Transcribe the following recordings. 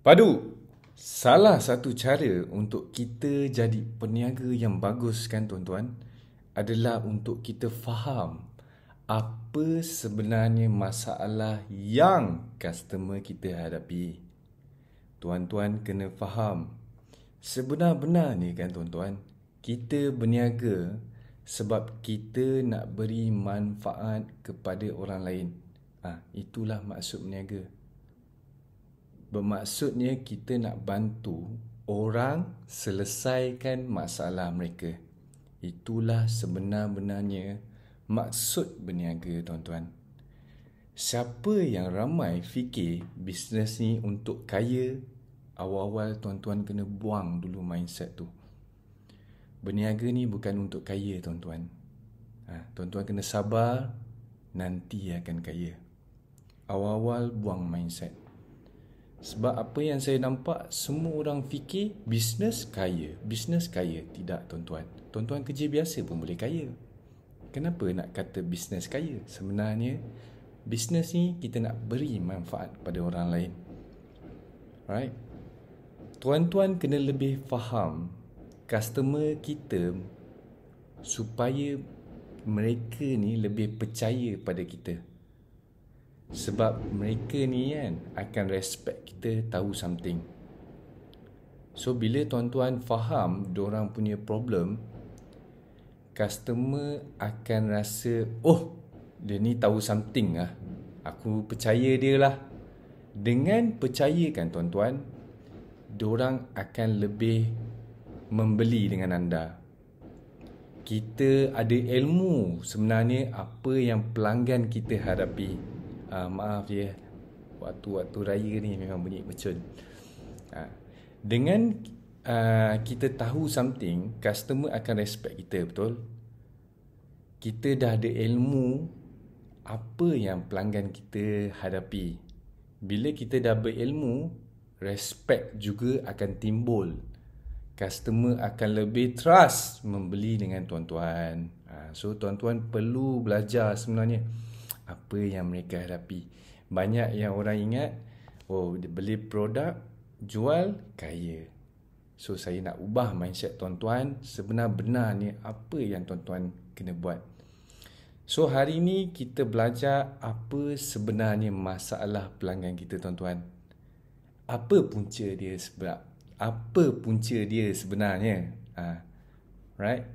Padu, salah satu cara untuk kita jadi peniaga yang bagus kan tuan-tuan adalah untuk kita faham apa sebenarnya masalah yang customer kita hadapi. Tuan-tuan kena faham, sebenar-benarnya kan tuan-tuan, kita berniaga sebab kita nak beri manfaat kepada orang lain. Itulah maksud berniaga. Bermaksudnya kita nak bantu orang selesaikan masalah mereka. Itulah sebenar-benarnya maksud berniaga tuan-tuan. Siapa yang ramai fikir bisnes ni untuk kaya, awal-awal tuan-tuan kena buang dulu mindset tu. Berniaga ni bukan untuk kaya tuan-tuan. Tuan-tuan kena sabar, nanti akan kaya. Awal-awal buang mindset. Sebab apa yang saya nampak, semua orang fikir bisnes kaya. Bisnes kaya. Tidak tuan-tuan. Tuan-tuan kerja biasa pun boleh kaya. Kenapa nak kata bisnes kaya? Sebenarnya, bisnes ni kita nak beri manfaat pada orang lain. Right? Tuan-tuan kena lebih faham customer kita supaya mereka ni lebih percaya pada kita. Sebab mereka ni kan akan respect kita, tahu something. So bila tuan-tuan faham diorang punya problem, customer akan rasa, oh dia ni tahu something lah, aku percaya dia lah. Dengan percayakan tuan-tuan, diorang akan lebih membeli dengan anda. Kita ada ilmu sebenarnya apa yang pelanggan kita hadapi. Maaf ya, waktu-waktu raya ni memang bunyi mercun. Dengan kita tahu something, customer akan respect kita, betul? Kita dah ada ilmu apa yang pelanggan kita hadapi. Bila kita dah berilmu, respect juga akan timbul. Customer akan lebih trust membeli dengan tuan-tuan. So tuan-tuan perlu belajar sebenarnya apa yang mereka hadapi. Banyak yang orang ingat, oh dia beli produk, jual, kaya. So saya nak ubah mindset tuan-tuan, sebenar-benarnya apa yang tuan-tuan kena buat. So hari ni kita belajar apa sebenarnya masalah pelanggan kita tuan-tuan. Apa punca dia sebab? Apa punca dia sebenarnya? Right?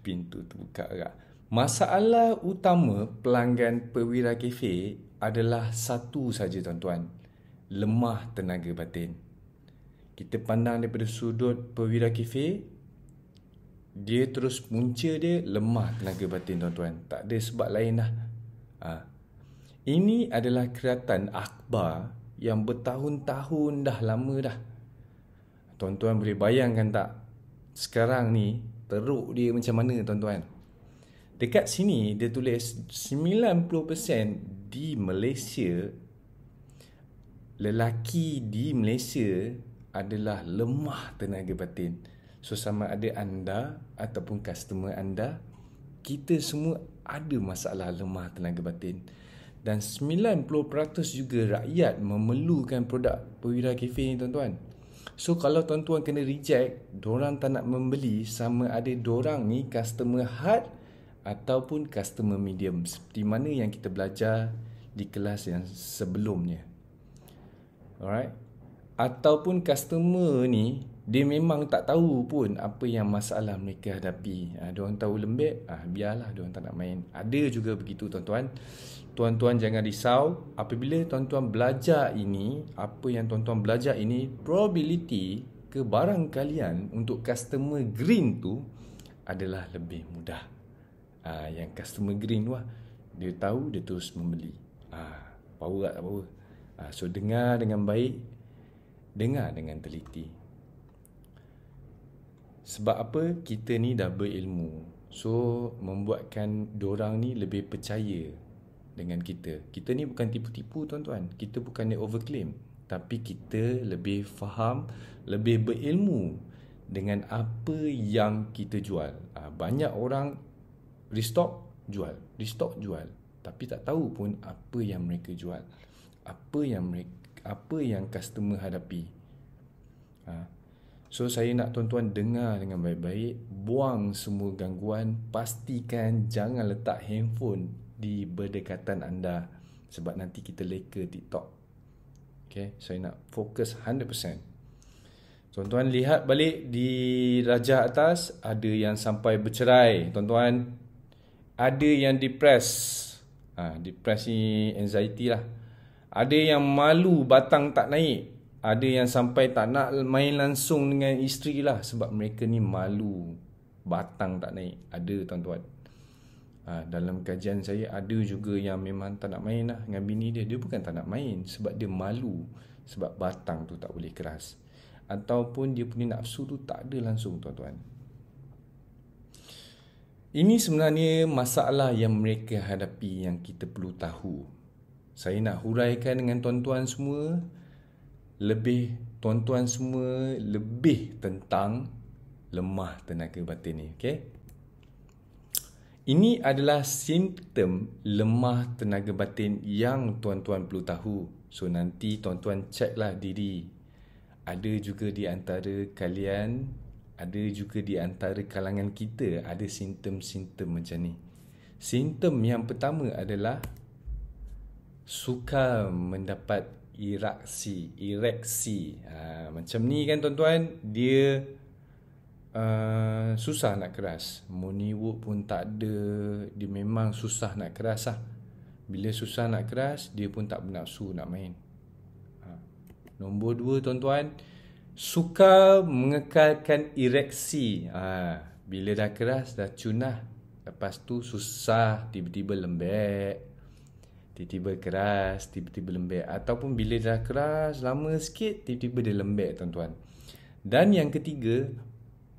Pintu terbuka agak. Masalah utama pelanggan Perwira Cafe adalah satu saja tuan-tuan. Lemah tenaga batin. Kita pandang daripada sudut Perwira Cafe, dia terus punca dia lemah tenaga batin tuan-tuan. Tak ada sebab lain lah. Ini adalah keratan akhbar yang bertahun-tahun dah lama dah. Tuan-tuan boleh bayangkan tak? Sekarang ni teruk dia macam mana tuan-tuan? Dekat sini dia tulis 90% di Malaysia, lelaki di Malaysia adalah lemah tenaga batin. So sama ada anda ataupun customer anda, kita semua ada masalah lemah tenaga batin. Dan 90% juga rakyat memerlukan produk Perwira Cafe ni tuan-tuan. So kalau tuan-tuan kena reject, dorang tak nak membeli, sama ada dorang ni customer hard ataupun customer medium, seperti mana yang kita belajar di kelas yang sebelumnya. Alright? Ataupun customer ni dia memang tak tahu pun apa yang masalah mereka hadapi. Diorang tahu lembek, biarlah diorang tak nak main. Ada juga begitu tuan-tuan. Tuan-tuan jangan risau. Apabila tuan-tuan belajar ini, apa yang tuan-tuan belajar ini, probability ke barang kalian untuk customer green tu adalah lebih mudah. Yang customer green tu dia tahu, dia terus membeli. Power tak power. So dengar dengan baik, dengar dengan teliti. Sebab apa? Kita ni dah berilmu. So membuatkan dorang ni lebih percaya dengan kita. Kita ni bukan tipu-tipu tuan-tuan. Kita bukannya overclaim, tapi kita lebih faham, lebih berilmu dengan apa yang kita jual. Banyak orang restock jual, tapi tak tahu pun apa yang mereka jual, apa yang customer hadapi. So saya nak tuan-tuan dengar dengan baik-baik, buang semua gangguan, pastikan jangan letak handphone di berdekatan anda sebab nanti kita leka TikTok. Okay, saya nak fokus 100%. Tuan-tuan lihat balik di rajah atas, ada yang sampai bercerai, tuan-tuan. Ada yang depress. Depress ni anxiety lah. Ada yang malu batang tak naik. Ada yang sampai tak nak main langsung dengan isteri lah sebab mereka ni malu batang tak naik. Ada, tuan-tuan. Dalam kajian saya ada juga yang memang tak nak main lah dengan bini dia. Dia bukan tak nak main sebab dia malu sebab batang tu tak boleh keras. Ataupun dia punya nafsu tu tak ada langsung, tuan-tuan. Ini sebenarnya masalah yang mereka hadapi yang kita perlu tahu. Saya nak huraikan dengan tuan-tuan semua, tuan-tuan semua lebih tentang lemah tenaga batin ni, okey? Ini adalah simptom lemah tenaga batin yang tuan-tuan perlu tahu. So nanti tuan-tuan ceklah diri. Ada juga di antara kalian, ada juga di antara kalangan kita ada simptom-simptom macam ni. Simptom yang pertama adalah sukar mendapat ereksi. Macam ni kan, tuan-tuan, dia susah nak keras. Money work pun tak ada. Dia memang susah nak keras lah. Bila susah nak keras, dia pun tak bernafsu nak main. Nombor 2, tuan-tuan, sukar mengekalkan ereksi. Bila dah keras, dah cunah. Lepas tu susah, tiba-tiba lembek, tiba-tiba keras, tiba-tiba lembek. Ataupun bila dah keras, lama sikit, tiba-tiba dia lembek, tuan-tuan. Dan yang ketiga,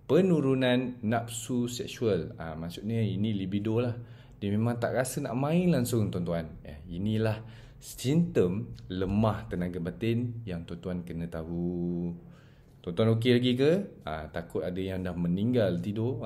penurunan nafsu seksual. Maksudnya ini libido lah. Dia memang tak rasa nak main langsung, tuan-tuan. Inilah simptom lemah tenaga batin yang tuan-tuan kena tahu. Tuan-tuan okey lagi ke? Takut ada yang dah meninggal tidur.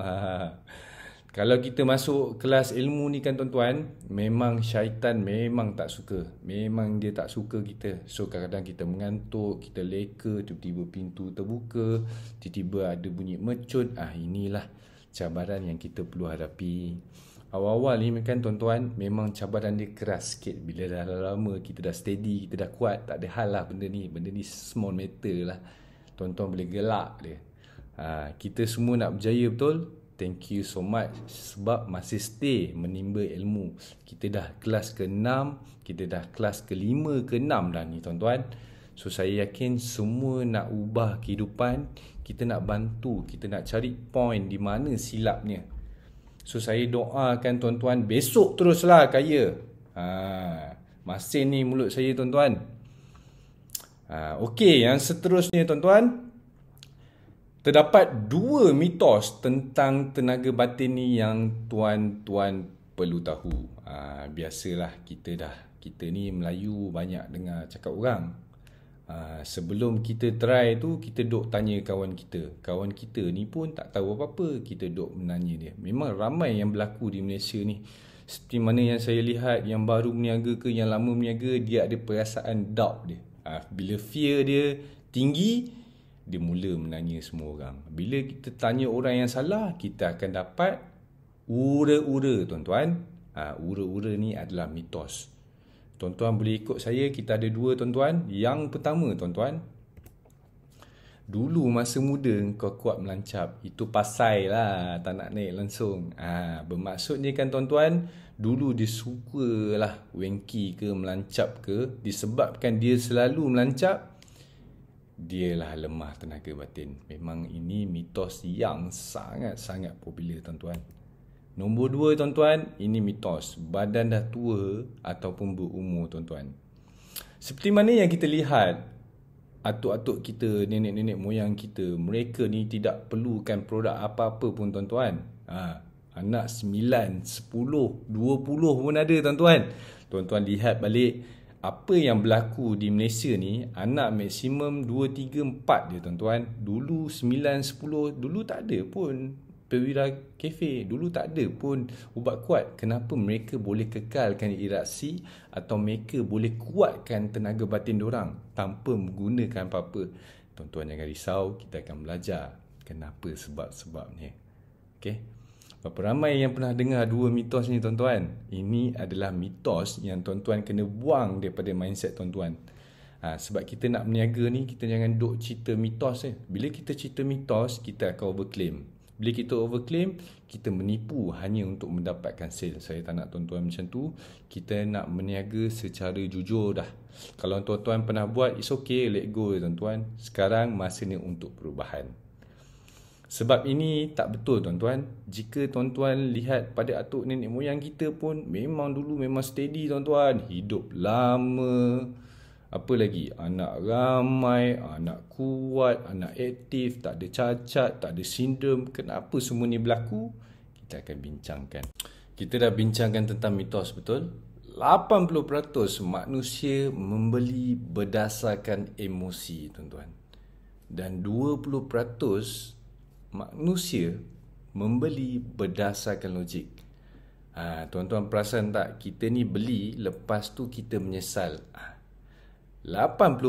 Kalau kita masuk kelas ilmu ni kan, tuan-tuan, memang syaitan memang tak suka. Memang dia tak suka kita. So kadang-kadang kita mengantuk, kita leka, tiba-tiba pintu terbuka, tiba-tiba ada bunyi mecut. Inilah cabaran yang kita perlu hadapi. Awal-awal ni kan, tuan-tuan, memang cabaran dia keras sikit. Bila dah lama kita dah steady, kita dah kuat, tak ada hal lah benda ni. Benda ni small matter lah. Tuan-tuan boleh gelak dia. Kita semua nak berjaya betul. Thank you so much sebab masih stay menimba ilmu. Kita dah kelas ke-6, kita dah kelas ke-5, ke-6 dah ni, tuan-tuan. So saya yakin semua nak ubah kehidupan, kita nak bantu, kita nak cari point di mana silapnya. So saya doakan tuan-tuan besok teruslah kaya. Masih ni mulut saya, tuan-tuan. Okey, yang seterusnya, tuan-tuan. Terdapat 2 mitos tentang tenaga batin ni yang tuan-tuan perlu tahu. Biasalah kita ni Melayu banyak dengar cakap orang. Sebelum kita try tu, kita duk tanya kawan kita. Kawan kita ni pun tak tahu apa-apa, kita duk menanya dia. Memang ramai yang berlaku di Malaysia ni. Seperti mana yang saya lihat, yang baru berniaga ke yang lama berniaga, dia ada perasaan doubt dia. Bila fear dia tinggi, dia mula menanya semua orang. Bila kita tanya orang yang salah, kita akan dapat ura-ura, tuan-tuan. Ura-ura ni adalah mitos. Tuan-tuan boleh ikut saya, kita ada 2, tuan-tuan. Yang pertama, tuan-tuan, dulu masa muda kau kuat melancap. Itu pasal lah tak nak naik langsung. Bermaksudnya kan, tuan-tuan, dulu dia sukalah wanky ke melancap ke, disebabkan dia selalu melancap, dialah lemah tenaga batin. Memang ini mitos yang sangat-sangat popular, tuan-tuan. Nombor 2, tuan-tuan, ini mitos. Badan dah tua ataupun berumur, tuan-tuan. Seperti mana yang kita lihat, atuk-atuk kita, nenek-nenek moyang kita, mereka ni tidak perlukan produk apa-apa pun, tuan-tuan. Anak 9, 10, 20 pun ada, tuan-tuan. Tuan-tuan lihat balik apa yang berlaku di Malaysia ni, anak maksimum 2, 3, 4 dia, tuan-tuan. Dulu 9, 10, dulu tak ada pun perwira kafe. Dulu tak ada pun ubat kuat. Kenapa mereka boleh kekalkan ereksi atau mereka boleh kuatkan tenaga batin diorang tanpa menggunakan apa-apa? Tuan-tuan jangan risau, kita akan belajar kenapa sebab-sebabnya. Okay? Berapa ramai yang pernah dengar dua mitos ni tuan-tuan? Ini adalah mitos yang tuan-tuan kena buang daripada mindset tuan-tuan. Sebab kita nak berniaga ni, kita jangan duk cerita mitos. Bila kita cerita mitos, kita akan overclaim. Bila kita overclaim, kita menipu hanya untuk mendapatkan sale. Saya tak nak tuan-tuan macam tu. Kita nak berniaga secara jujur dah. Kalau tuan-tuan pernah buat, it's okay, let go tuan-tuan. Sekarang masanya untuk perubahan. Sebab ini tak betul tuan-tuan. Jika tuan-tuan lihat pada atuk nenek moyang kita pun, memang dulu memang steady tuan-tuan. Hidup lama. Apa lagi? Anak ramai, anak kuat, anak aktif, tak ada cacat, tak ada sindrom. Kenapa semua ni berlaku? Kita akan bincangkan. Kita dah bincangkan tentang mitos, betul? 80% manusia membeli berdasarkan emosi, tuan-tuan. Dan 20% manusia membeli berdasarkan logik. Tuan-tuan perasan tak? Kita ni beli, lepas tu kita menyesal. 80%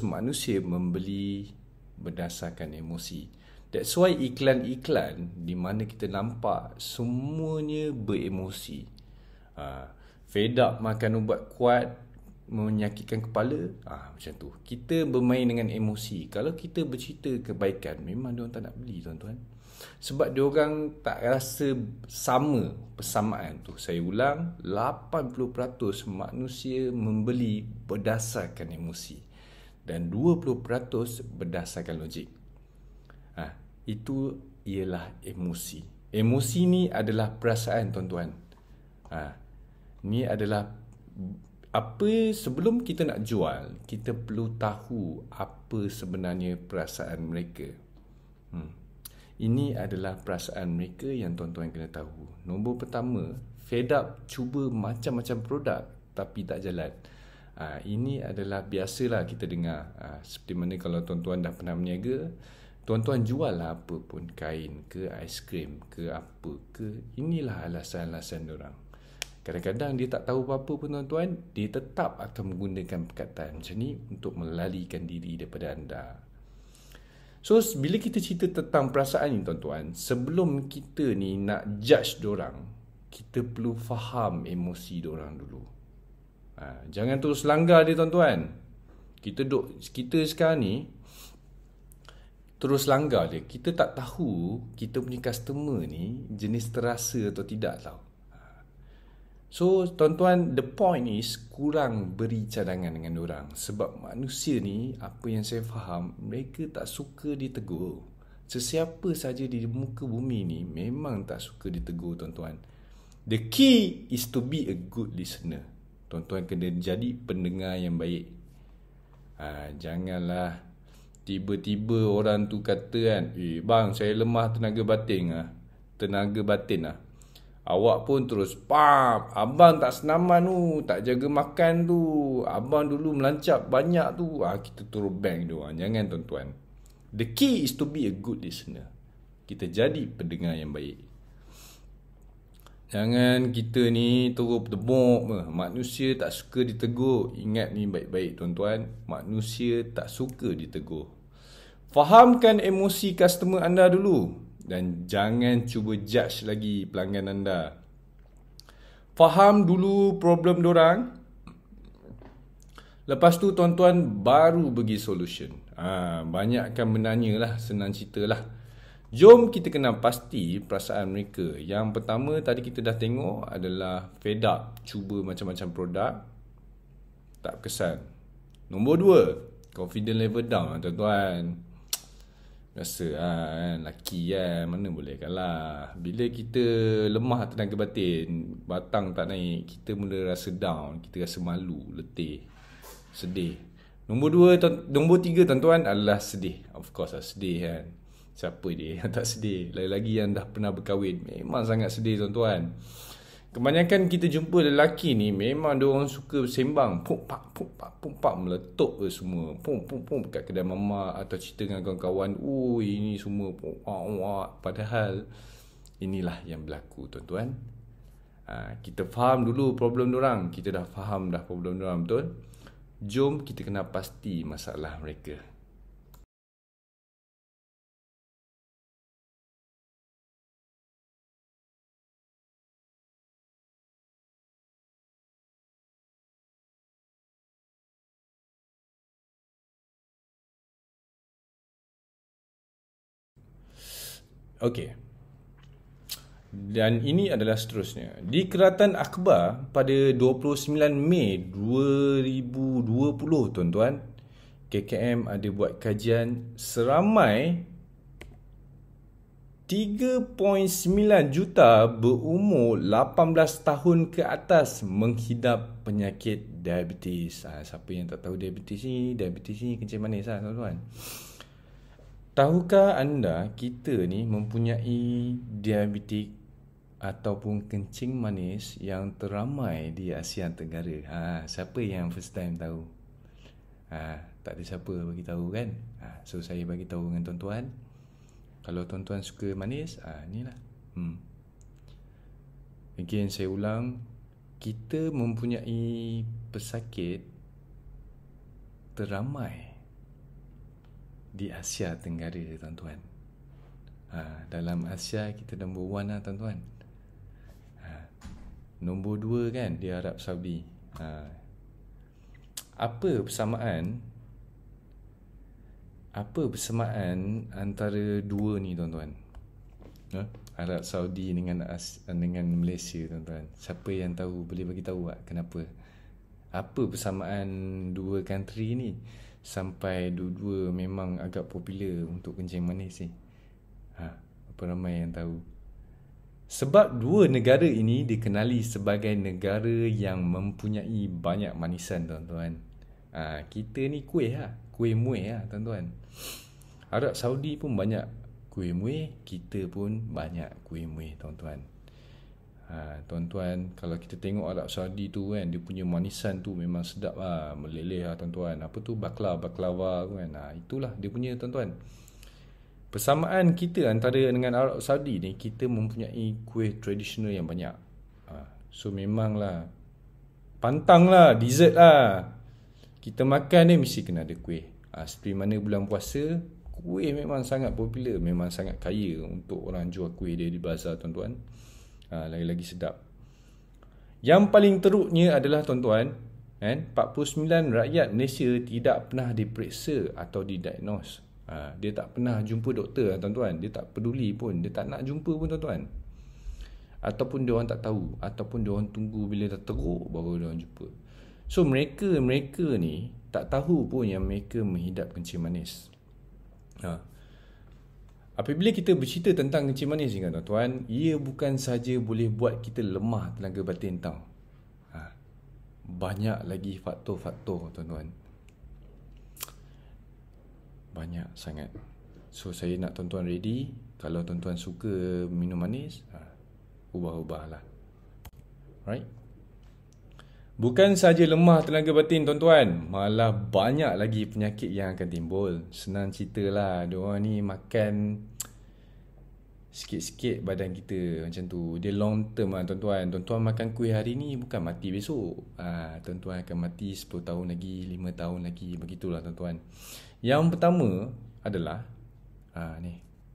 manusia membeli berdasarkan emosi. That's why iklan-iklan di mana kita nampak semuanya beremosi. Fed up makan ubat kuat, menyakitkan kepala. Macam tu. Kita bermain dengan emosi. Kalau kita bercerita kebaikan, memang diorang tak nak beli tuan-tuan. Sebab diorang tak rasa sama persamaan tu. Saya ulang, 80% manusia membeli berdasarkan emosi dan 20% berdasarkan logik. Itu ialah emosi. Emosi ni adalah perasaan tuan-tuan. Ni adalah apa sebelum kita nak jual, kita perlu tahu apa sebenarnya perasaan mereka. Ini adalah perasaan mereka yang tuan-tuan kena tahu. Nombor pertama, fed up cuba macam-macam produk tapi tak jalan. Ini adalah biasalah kita dengar. Seperti mana kalau tuan-tuan dah pernah berniaga, tuan-tuan jual lah apa pun, kain ke, aiskrim ke, apa ke. Inilah alasan-alasan diorang. Kadang-kadang dia tak tahu apa-apa pun tuan-tuan, dia tetap akan menggunakan perkataan macam ni untuk melarikan diri daripada anda. So, bila kita cerita tentang perasaan ni tuan-tuan, sebelum kita ni nak judge diorang, kita perlu faham emosi diorang dulu. Jangan terus langgar dia tuan-tuan. Kita sekarang ni terus langgar dia. Kita tak tahu kita punya customer ni jenis terasa atau tidak tau. So, tuan-tuan, the point is kurang beri cadangan dengan diorang. Sebab manusia ni, apa yang saya faham, mereka tak suka ditegur. Sesiapa saja di muka bumi ni memang tak suka ditegur, tuan-tuan. The key is to be a good listener. Tuan-tuan kena jadi pendengar yang baik. Janganlah tiba-tiba orang tu kata kan, bang, saya lemah tenaga batin lah. Awak pun terus, abang tak senaman tu, tak jaga makan tu, abang dulu melancap banyak tu. Kita turun bank diorang. Jangan tuan-tuan. The key is to be a good listener. Kita jadi pendengar yang baik. Jangan kita ni terus berdebok. Manusia tak suka ditegur. Ingat ni baik-baik tuan-tuan. Manusia tak suka ditegur. Fahamkan emosi customer anda dulu. Dan jangan cuba judge lagi pelanggan anda. Faham dulu problem dorang. Lepas tu tuan-tuan baru bagi solution. Banyakkan menanya lah, senang cerita lah. Jom kita kenal pasti perasaan mereka. Yang pertama tadi kita dah tengok adalah fed up. Cuba macam-macam produk, tak kesan. Nombor 2, confidence level down tuan-tuan. Rasa kan, laki kan, mana boleh kalah. Bila kita lemah tenaga batin, batang tak naik, kita mula rasa down, kita rasa malu, letih, sedih. Nombor 3 tuan-tuan adalah sedih. Of course lah, sedih kan. Siapa dia yang tak sedih? Lagi-lagi yang dah pernah berkahwin, memang sangat sedih tuan-tuan. Kebanyakan kita jumpa lelaki ni, memang diorang suka sembang, pumpak, meletup semua, pum kat kedai mamak atau cerita dengan kawan-kawan, ini semua, padahal inilah yang berlaku tuan-tuan. Kita faham dulu problem diorang. Kita dah faham dah problem diorang, betul? Jom kita kena pasti masalah mereka. Okey. Dan ini adalah seterusnya. Di Keratan Akhbar pada 29 Mei 2020, tuan-tuan, KKM ada buat kajian seramai 3.9 juta berumur 18 tahun ke atas menghidap penyakit diabetes. Siapa yang tak tahu diabetes ni kencing manis tuan-tuan. Tahukah anda kita ni mempunyai diabetes ataupun kencing manis yang teramai di Asia Tenggara? Siapa yang first time tahu? Tak ada siapa bagi tahu kan? So saya bagi tahu dengan tuan-tuan. Kalau tuan-tuan suka manis, inilah. Again saya ulang, kita mempunyai pesakit teramai di Asia Tenggara, tuan-tuan. Dalam Asia kita nombor 1 lah, tuan-tuan. Nombor 2 kan di Arab Saudi. Apa persamaan antara dua ni, tuan-tuan? Arab Saudi dengan Malaysia, tuan-tuan. Siapa yang tahu boleh bagi tahu tak kenapa? Apa persamaan dua country ni sampai dua-dua memang agak popular untuk kencing manis ni? Apa ramai yang tahu? Sebab dua negara ini dikenali sebagai negara yang mempunyai banyak manisan, tuan-tuan. Kita ni kuih muih tuan-tuan. Arab Saudi pun banyak kuih muih, kita pun banyak kuih muih, tuan-tuan. Tuan-tuan, kalau kita tengok Arab Saudi tu kan, dia punya manisan tu memang sedap meleleh tuan-tuan. Apa tu baklava kan. Itulah dia punya, tuan-tuan. Persamaan kita antara dengan Arab Saudi ni, kita mempunyai kuih tradisional yang banyak. So memanglah pantang lah, dessert lah. Kita makan ni mesti kena ada kuih. Seperti mana bulan puasa, kuih memang sangat popular, memang sangat kaya untuk orang jual kuih dia di bazar, tuan-tuan. Lagi-lagi sedap. Yang paling teruknya adalah, tuan-tuan, 49 rakyat Malaysia tidak pernah diperiksa atau didiagnose. Dia tak pernah jumpa doktor, tuan-tuan. Dia tak peduli pun, dia tak nak jumpa pun, tuan-tuan. Ataupun dia orang tak tahu, ataupun dia orang tunggu bila dah teruk baru dia orang jumpa. So mereka ni tak tahu pun yang mereka menghidap kencing manis. Apabila kita bercerita tentang kencing manis ni, tuan-tuan, ia bukan saja boleh buat kita lemah tenaga batin tau. Banyak lagi faktor-faktor, tuan-tuan. Banyak sangat. So saya nak tuan-tuan ready. Kalau tuan-tuan suka minum manis, ubah-ubahlah. Right? Bukan saja lemah tenaga batin, tuan-tuan, malah banyak lagi penyakit yang akan timbul. Senang cerita lah, diorang ni makan sikit-sikit badan kita macam tu. Dia long term lah, tuan-tuan. Tuan-tuan makan kuih hari ni bukan mati besok. Tuan-tuan akan mati 10 tahun lagi, 5 tahun lagi. Begitulah, tuan-tuan. Yang pertama adalah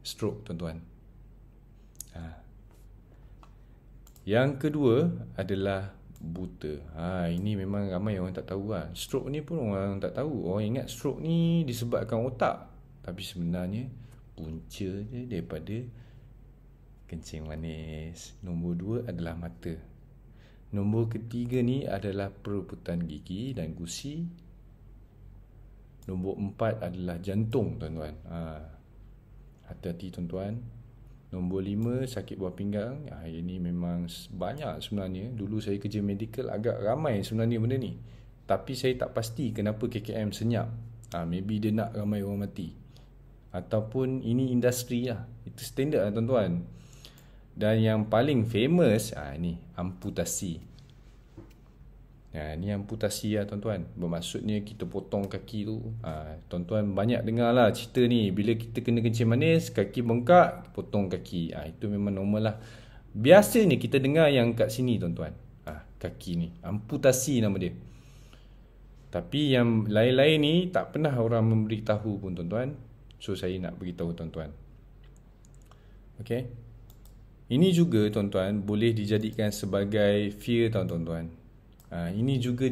stroke, tuan-tuan. Yang kedua adalah buta. Ini memang ramai orang tak tahu lah. Stroke ni pun orang tak tahu. Orang ingat stroke ni disebabkan otak, tapi sebenarnya punca dia daripada kencing manis. Nombor 2 adalah mata. Nombor ketiga ni adalah perebutan gigi dan gusi. Nombor 4 adalah jantung, tuan-tuan. Hati-hati, tuan-tuan. Nombor 5, sakit buah pinggang. Ini memang banyak sebenarnya. Dulu saya kerja medical, agak ramai sebenarnya benda ni. Tapi saya tak pasti kenapa KKM senyap. Maybe dia nak ramai orang mati. Ataupun ini industri lah. Itu standard lah, tuan-tuan. Dan yang paling famous, ni amputasi. Ni amputasi lah tuan-tuan. Bermaksudnya kita potong kaki tu. Tuan-tuan banyak dengar lah cerita ni. Bila kita kena kencing manis, kaki bengkak, potong kaki. Itu memang normal lah. Biasanya kita dengar yang kat sini tuan-tuan. Kaki ni. Amputasi nama dia. Tapi yang lain-lain ni tak pernah orang memberitahu pun tuan-tuan. So saya nak beritahu tuan-tuan. Okay. Ini juga tuan-tuan boleh dijadikan sebagai fear tuan-tuan. Ini juga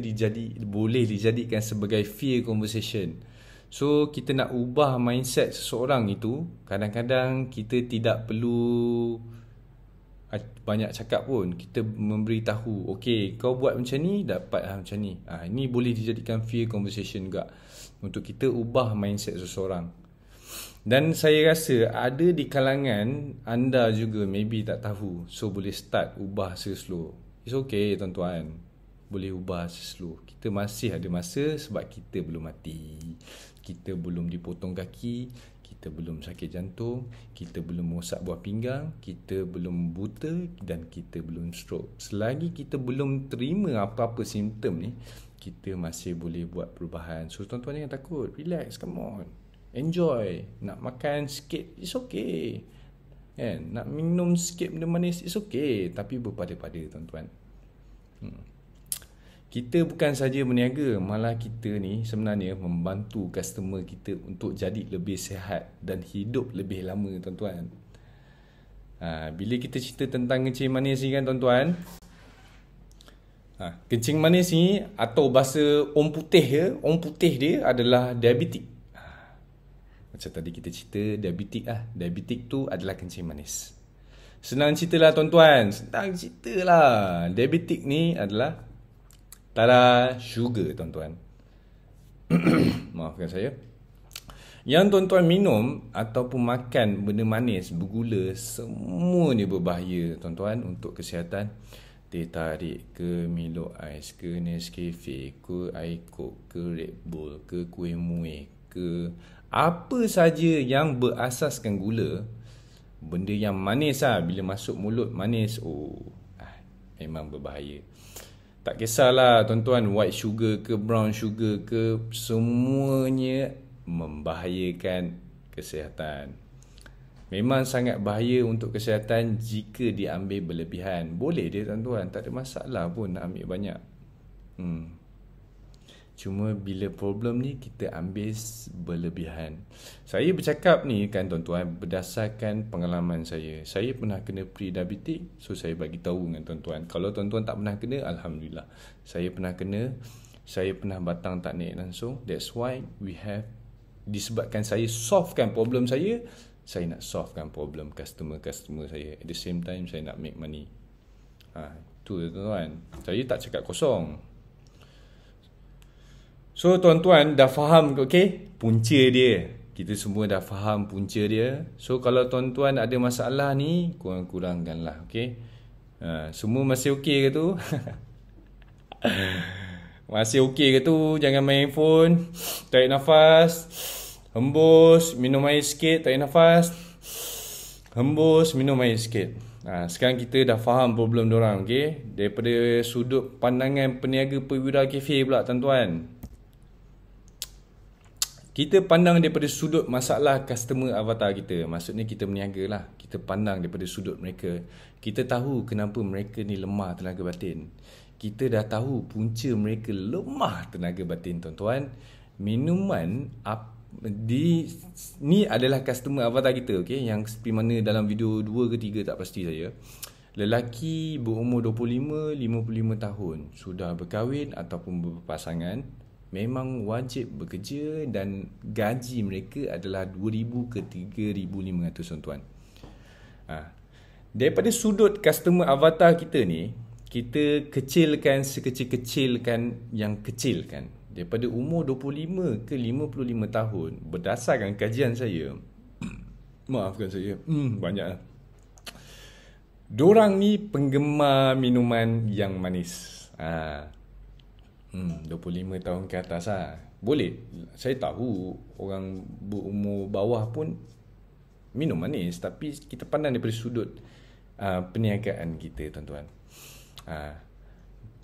boleh dijadikan sebagai fear conversation. So kita nak ubah mindset seseorang itu, kadang-kadang kita tidak perlu banyak cakap pun. Kita memberitahu, okay, kau buat macam ni, dapat macam ni. Ini boleh dijadikan fear conversation juga, untuk kita ubah mindset seseorang. Dan saya rasa ada di kalangan anda juga maybe tak tahu. So boleh start ubah slow. It's okay tuan-tuan, boleh ubah slow. Kita masih ada masa sebab kita belum mati. Kita belum dipotong kaki, kita belum sakit jantung, kita belum rosak buah pinggang, kita belum buta dan kita belum stroke. Selagi kita belum terima apa-apa simptom ni, kita masih boleh buat perubahan. So tuan-tuan jangan takut, relax, come on. Enjoy. Nak makan sikit, it's okay. Nak minum sikit benda manis, it's okay. Tapi berpada-pada tuan-tuan. Kita bukan saja berniaga, malah kita ni sebenarnya membantu customer kita untuk jadi lebih sihat dan hidup lebih lama tuan-tuan. Bila kita cerita tentang kencing manis ni kan tuan-tuan, kencing manis ni atau bahasa orang putih dia adalah diabetik. Macam tadi kita cerita diabetik lah. Diabetik tu adalah kencing manis. Senang cerita lah tuan-tuan. Diabetik ni adalah sugar tuan-tuan. Maafkan saya. Yang tuan-tuan minum ataupun makan benda manis, bergula, semuanya berbahaya tuan-tuan untuk kesihatan. Teh tarik ke, Milo Ais ke, Nescafe ke, air Coke ke, Red Bull ke, kuih muih ke, apa saja yang berasaskan gula, benda yang manis bila masuk mulut manis, memang berbahaya. Tak kisahlah tuan-tuan, white sugar ke, brown sugar ke, semuanya membahayakan kesihatan. Memang sangat bahaya untuk kesihatan jika diambil berlebihan. Boleh dia tuan-tuan, tak ada masalah pun nak ambil banyak. Cuma bila problem ni kita ambil berlebihan. Saya bercakap ni kan tuan-tuan berdasarkan pengalaman saya. Saya pernah kena pre-diabetic, so saya bagi tahu dengan tuan-tuan. Kalau tuan-tuan tak pernah kena, alhamdulillah. Saya pernah kena, saya pernah batang tak naik langsung. That's why we have, disebabkan saya solvekan problem saya nak solvekan problem customer-customer saya. At the same time saya nak make money. Tu tuan-tuan. Saya tak cakap kosong. So tuan-tuan dah faham, okay, punca dia. Kita semua dah faham punca dia. So kalau tuan-tuan ada masalah ni, kurang-kurangkanlah, okay. Semua masih okay ke tu? Masih okay ke tu? Jangan main handphone. Tarik nafas, hembus, minum air sikit, tarik nafas, hembus, minum air sikit. Sekarang kita dah faham problem diorang, okay. Daripada sudut pandangan peniaga perwira kafe pula tuan-tuan. Kita pandang daripada sudut masalah customer avatar kita. Maksudnya kita berniaga lah. Kita pandang daripada sudut mereka. Kita tahu kenapa mereka ni lemah tenaga batin. Kita dah tahu punca mereka lemah tenaga batin tuan-tuan. Minuman ni adalah customer avatar kita, okay? Yang seperti mana dalam video 2 ke 3 tak pasti saya. Lelaki berumur 25-55 tahun, sudah berkahwin ataupun berpasangan, memang wajib bekerja dan gaji mereka adalah 2,000 ke 3,500 tuan-tuan. Daripada sudut customer avatar kita ni, kita kecilkan sekecil-kecilkan yang kecil kan. Daripada umur 25 ke 55 tahun, berdasarkan kajian saya, maafkan saya, banyak. Dorang ni penggemar minuman yang manis. 25 tahun ke atas lah. Boleh. Saya tahu orang berumur bawah pun minum manis. Tapi kita pandang daripada sudut perniagaan kita tuan-tuan.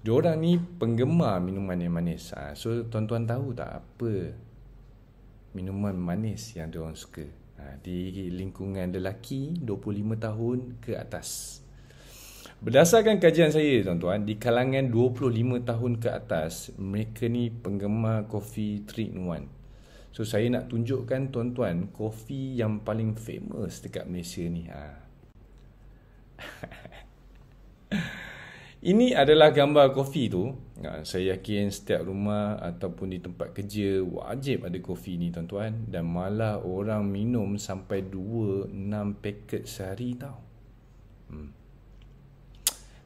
Diorang ni penggemar minuman yang manis. So tuan-tuan tahu tak apa minuman manis yang diorang suka? Di lingkungan lelaki 25 tahun ke atas. Berdasarkan kajian saya tuan-tuan, di kalangan 25 tahun ke atas, mereka ni penggemar kopi 3-in-1. So saya nak tunjukkan tuan-tuan kopi yang paling famous dekat Malaysia ni. Ini adalah gambar kopi tu. Saya yakin setiap rumah ataupun di tempat kerja wajib ada kopi ni tuan-tuan. Dan malah orang minum sampai 2-6 paket sehari tau.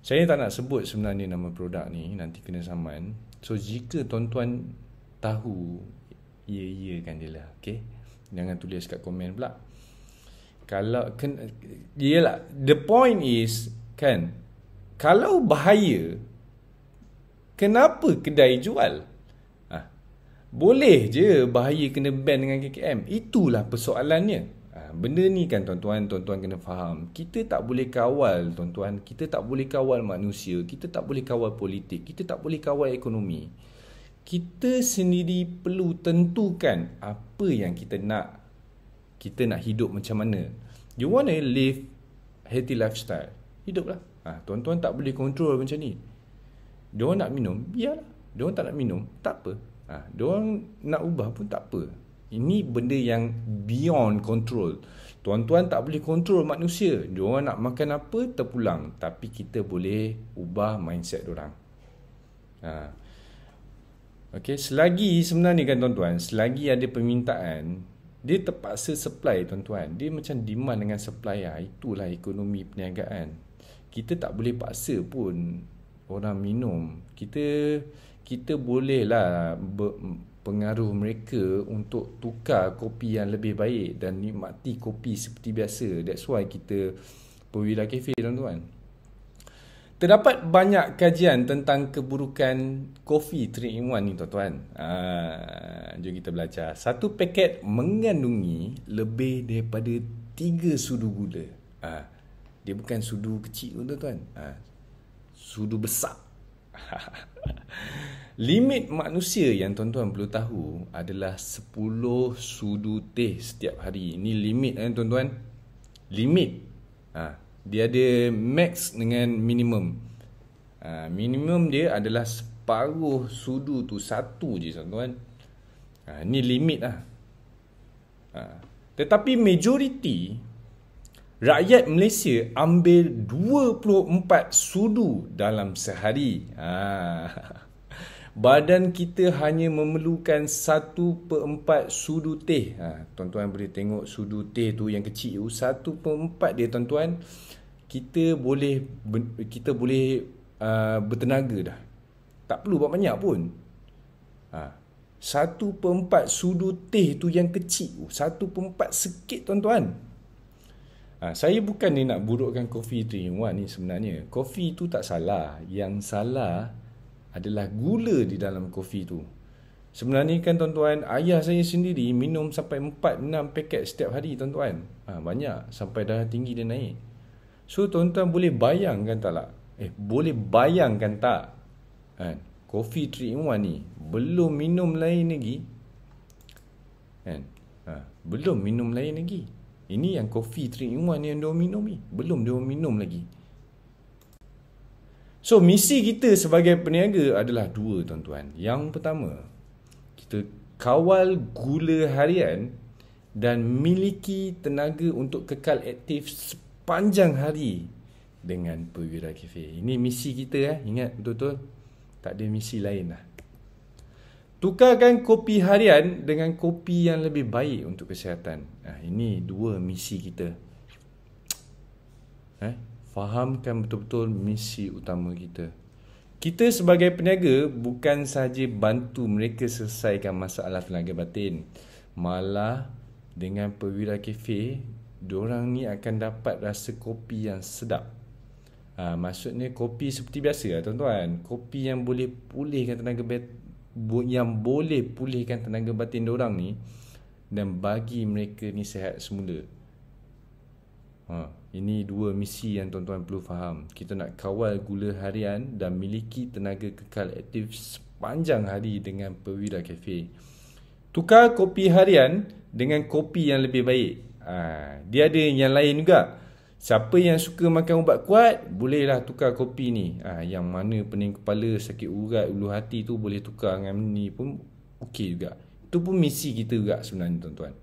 Saya tak nak sebut sebenarnya nama produk ni, nanti kena saman. So jika tuan-tuan tahu, ya-yakan je lah, okay? Jangan tulis kat komen pula. Kalau yelah, the point is kan, kalau bahaya, kenapa kedai jual? Boleh je bahaya kena ban dengan KKM. Itulah persoalannya. Benda ni kan tuan-tuan kena faham. Kita tak boleh kawal tuan-tuan. Kita tak boleh kawal manusia. Kita tak boleh kawal politik. Kita tak boleh kawal ekonomi. Kita sendiri perlu tentukan apa yang kita nak. Kita nak hidup macam mana. You want to live healthy lifestyle, hiduplah. Tuan-tuan tak boleh kontrol macam ni. Diorang nak minum, biarlah. Diorang tak nak minum, tak apa. Diorang nak ubah pun tak apa. Ini benda yang beyond control. Tuan-tuan tak boleh kontrol manusia. Diorang nak makan apa, terpulang. Tapi kita boleh ubah mindset diorang. Okay, selagi sebenarnya kan tuan-tuan, selagi ada permintaan, dia terpaksa supply tuan-tuan. Dia macam demand dengan supply. Itulah ekonomi perniagaan. Kita tak boleh paksa pun orang minum. Kita bolehlah pengaruh mereka untuk tukar kopi yang lebih baik dan nikmati kopi seperti biasa. That's why kita Perwira Cafe tuan-tuan. Terdapat banyak kajian tentang keburukan kopi 3-in-1 ni tuan-tuan. Jom kita belajar. Satu paket mengandungi lebih daripada 3 sudu gula. Dia bukan sudu kecil tuan-tuan. Sudu besar. Limit manusia yang tuan-tuan perlu tahu adalah 10 sudu teh setiap hari. Ini limit tuan-tuan. Limit. Dia ada max dengan minimum. Minimum dia adalah separuh sudu tu, 1 je tuan-tuan. Ini limit lah. Tetapi majoriti rakyat Malaysia ambil 24 sudu dalam sehari. Badan kita hanya memerlukan 1/4 sudu teh. Tuan-tuan boleh tengok sudu teh tu yang kecil tu, 1/4 dia tuan-tuan. Kita boleh bertenaga dah. Tak perlu buat banyak pun. 1/4 sudu teh tu yang kecil tu, 1/4 sikit tuan-tuan. Saya bukan ni nak burukkan kopi 3-in-1 ni sebenarnya. Kopi tu tak salah. Yang salah adalah gula di dalam kopi tu. Sebenarnya kan tuan-tuan, ayah saya sendiri minum sampai 4-6 paket setiap hari tuan-tuan. Banyak. Sampai darah tinggi dia naik. So tuan-tuan boleh bayangkan tak lah? Boleh bayangkan tak? Kopi 3-in-1 ni belum minum lain lagi. Belum minum lain lagi. Ini yang kopi 3-in-1 yang diorang minum ni. Belum diorang minum lagi. So, misi kita sebagai peniaga adalah 2 tuan-tuan. Yang pertama, kita kawal gula harian dan miliki tenaga untuk kekal aktif sepanjang hari dengan Perwira Cafe. Ini misi kita. Ingat betul-betul. Tak ada misi lain lah. Tukarkan kopi harian dengan kopi yang lebih baik untuk kesihatan. Ini 2 misi kita. Fahamkan betul-betul misi utama kita. Kita sebagai peniaga bukan sahaja bantu mereka selesaikan masalah tenaga batin. Malah dengan Perwira Cafe, diorang ni akan dapat rasa kopi yang sedap. Maksudnya kopi seperti biasa lah tuan-tuan. Kopi yang boleh pulihkan tenaga batin diorang ni dan bagi mereka ni sihat semula. Ini dua misi yang tuan-tuan perlu faham. Kita nak kawal gula harian dan miliki tenaga kekal aktif sepanjang hari dengan Perwira Cafe. Tukar kopi harian dengan kopi yang lebih baik. Dia ada yang lain juga. Siapa yang suka makan ubat kuat, bolehlah tukar kopi ni. Yang mana pening kepala, sakit urat, ulu hati tu boleh tukar dengan ni pun okey juga. Itu pun misi kita juga sebenarnya tuan-tuan.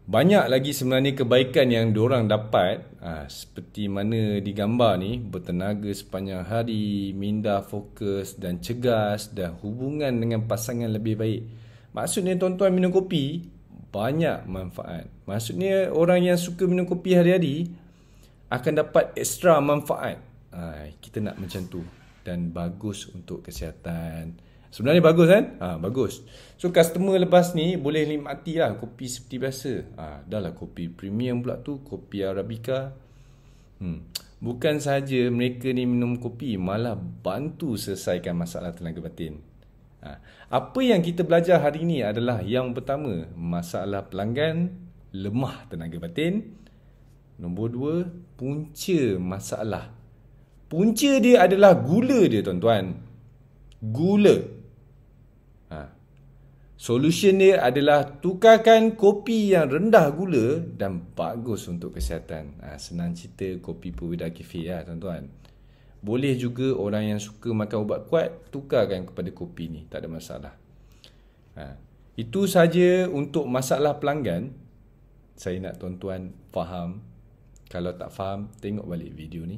Banyak lagi sebenarnya kebaikan yang diorang dapat, seperti mana digambar ni, bertenaga sepanjang hari, minda fokus dan cegas dan hubungan dengan pasangan lebih baik. Maksudnya tuan-tuan minum kopi, banyak manfaat. Maksudnya orang yang suka minum kopi hari-hari akan dapat ekstra manfaat. Kita nak macam tu. Dan bagus untuk kesihatan. Sebenarnya bagus kan? Bagus. So customer lepas ni boleh nikmati lah kopi seperti biasa. Dah lah kopi premium pula tu, kopi Arabica. Bukan sahaja mereka ni minum kopi, malah bantu selesaikan masalah tenaga batin. Apa yang kita belajar hari ini adalah yang pertama, masalah pelanggan, lemah tenaga batin. Nombor 2, punca masalah. Punca dia adalah gula dia tuan-tuan. Gula. Solution dia adalah tukarkan kopi yang rendah gula dan bagus untuk kesihatan. Senang cerita kopi Perwira Cafe lah tuan-tuan. Boleh juga orang yang suka makan ubat kuat, tukarkan kepada kopi ni, tak ada masalah. Itu saja untuk masalah pelanggan. Saya nak tuan-tuan faham. Kalau tak faham, tengok balik video ni.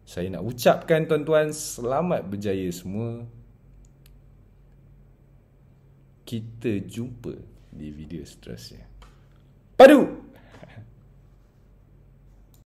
Saya nak ucapkan tuan-tuan selamat berjaya semua. Kita jumpa di video seterusnya. Padu!